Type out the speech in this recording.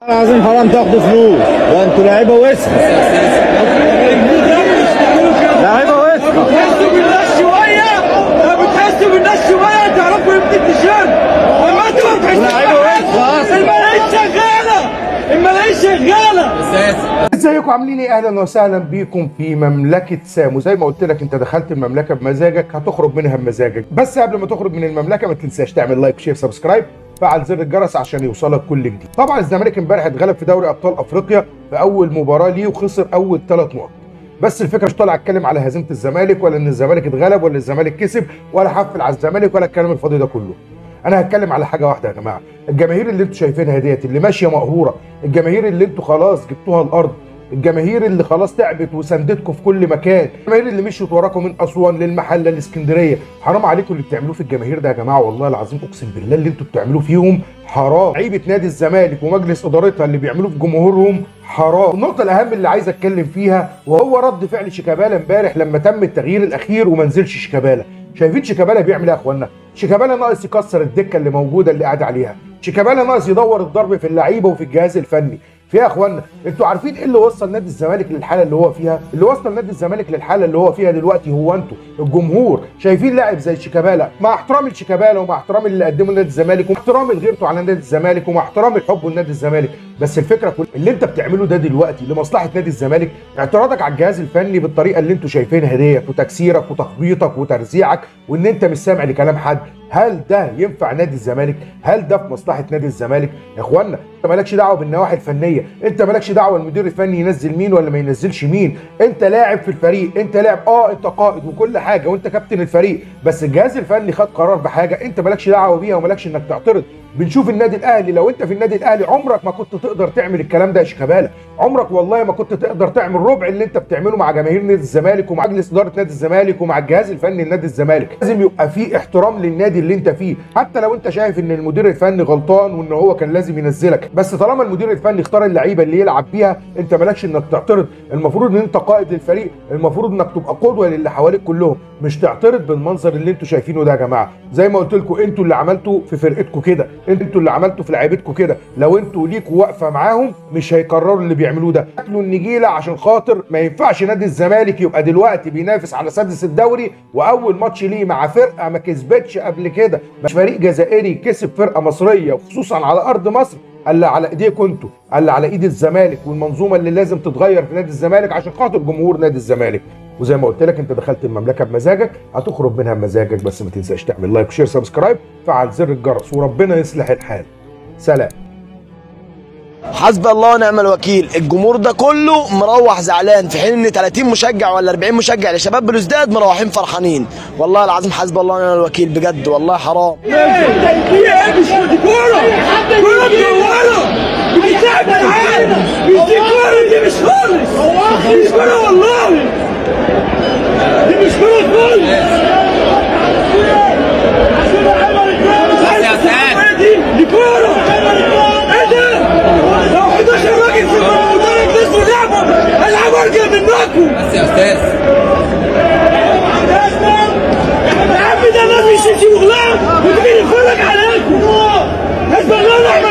العظيم حرام تاخدوا فلوس، ده انتوا لعيبه وسخه. لعيبه وسخه. بتحسوا بالناس شويه، بتحسوا بالناس شويه تعرفوا قيمه التيشيرت. لما انتوا ما بتحسوش لعيبه وسخه. الملايين شغاله، الملايين شغاله. ازيكم عاملين ايه؟ اهلا وسهلا بيكم في مملكه سامو. زي ما قلت لك انت دخلت المملكه بمزاجك هتخرج منها بمزاجك، بس قبل ما تخرج من المملكه ما تنساش تعمل لايك شير سبسكرايب، فعل زر الجرس عشان يوصلك كل جديد. طبعا الزمالك امبارح اتغلب في دوري ابطال افريقيا في اول مباراه ليه وخسر اول 3 نقط. بس الفكره مش طالع اتكلم على هزيمه الزمالك ولا ان الزمالك اتغلب ولا الزمالك كسب ولا حفل على الزمالك ولا الكلام الفاضي ده كله. انا هتكلم على حاجه واحده يا جماعه، الجماهير اللي انتوا شايفينها ديت اللي ماشيه مقهوره، الجماهير اللي انتوا خلاص جبتوها الارض، الجماهير اللي خلاص تعبت وساندتكم في كل مكان، الجماهير اللي مشيت وراكم من اسوان للمحله لاسكندريه، حرام عليكم اللي بتعملوه في الجماهير ده يا جماعه. والله العظيم اقسم بالله اللي انتوا بتعملوه فيهم حرام. لعيبه نادي الزمالك ومجلس ادارتها اللي بيعملوه في جمهورهم حرام. النقطه الاهم اللي عايز اتكلم فيها وهو رد فعل شيكابالا امبارح لما تم التغيير الاخير وما نزلش شيكابالا. شايفين شيكابالا بيعمل ايه يا اخوانا؟ شيكابالا ناقص يكسر الدكه اللي موجوده اللي قاعد عليها، شيكابالا ناقص يدور الضرب في اللعيبه وفي الجهاز الفني. في يا اخوانا انتوا عارفين ايه اللي وصل نادي الزمالك للحاله اللي هو فيها؟ اللي وصل نادي الزمالك للحاله اللي هو فيها دلوقتي هو انتوا الجمهور. شايفين لاعب زي شيكابالا، مع احترامي لشيكابالا ومع احترامي اللي قدمه لنادي الزمالك ومع احترامي لغيرته على نادي الزمالك ومع احترامي لحبه لنادي الزمالك، بس الفكره كلها اللي انت بتعمله ده دلوقتي لمصلحه نادي الزمالك، اعتراضك على الجهاز الفني بالطريقه اللي انتوا شايفينها ديت وتكسيرك وتخبيطك وترزيعك وان انت مش سامع لكلام حد، هل ده ينفع نادي الزمالك؟ هل ده في مصلحه نادي الزمالك؟ يا اخوانا انت مالكش دعوه بالنواحي الفنيه، انت مالكش دعوه المدير الفني ينزل مين ولا ما ينزلش مين، انت لاعب في الفريق، انت لاعب انت قائد وكل حاجه وانت كابتن الفريق، بس الجهاز الفني خد قرار بحاجه انت مالكش دعوه بيها ومالكش انك تعترض. بنشوف النادي الاهلي، لو انت في النادي الاهلي عمرك ما كنت تقدر تعمل الكلام ده يا شيكابالا، عمرك والله ما كنت تقدر تعمل ربع اللي انت بتعمله مع جماهير نادي الزمالك ومع مجلس اداره نادي الزمالك ومع الجهاز الفني لنادي الزمالك. لازم يبقى في احترام للنادي اللي انت فيه، حتى لو انت شايف ان المدير الفني غلطان وان هو كان لازم ينزلك، بس طالما المدير الفني اختار اللعيبه اللي يلعب بيها انت مالكش انك تعترض. المفروض ان انت قائد للفريق، المفروض انك تبقى قدوه للي حواليك كلهم، مش تعترض بالمنظر اللي انتوا شايفينه ده يا جماعه. زي ما قلت لكم انتوا اللي عملتوا في فرقتكم كده، انتوا اللي عملتوا في لعيبتكم كده، لو انتوا ليكوا واقفه معاهم مش هيكرروا اللي بيعملوه ده. اكلوا النجيله عشان خاطر ما ينفعش نادي الزمالك يبقى دلوقتي بينافس على سادس الدوري واول ماتش ليه مع فرقه ما كسبتش قبل كده، مش فريق جزائري كسب فرقه مصريه وخصوصا على ارض مصر، الا على ايديكم انتوا، الا على ايد الزمالك والمنظومه اللي لازم تتغير في نادي الزمالك عشان خاطر جمهور نادي الزمالك. وزي ما قلت لك انت دخلت المملكه بمزاجك هتخرج منها بمزاجك، بس ما تنساش تعمل لايك وشير سبسكرايب، فعل زر الجرس، وربنا يصلح الحال. سلام. حسبي الله ونعم الوكيل. الجمهور ده كله مروح زعلان في حين ان 30 مشجع ولا 40 مشجع لشباب بلوزداد مروحين فرحانين. والله العظيم حسبي الله ونعم الوكيل بجد، والله حرام. دي مش كوره، كوره مدوره بتتلعب في العالم، مش دي كوره، دي مش خالص، دي مش كوره والله، دي مش كوره خالص. دي كوره ايه ده؟ لو 11 راجل في المدرج نزلوا لعبوا العبوا ارجل منكم بس يا استاذ. يا عم ده ما بيشيلش مغلق وتجي نتفرج عليكم. حسب الله ونعم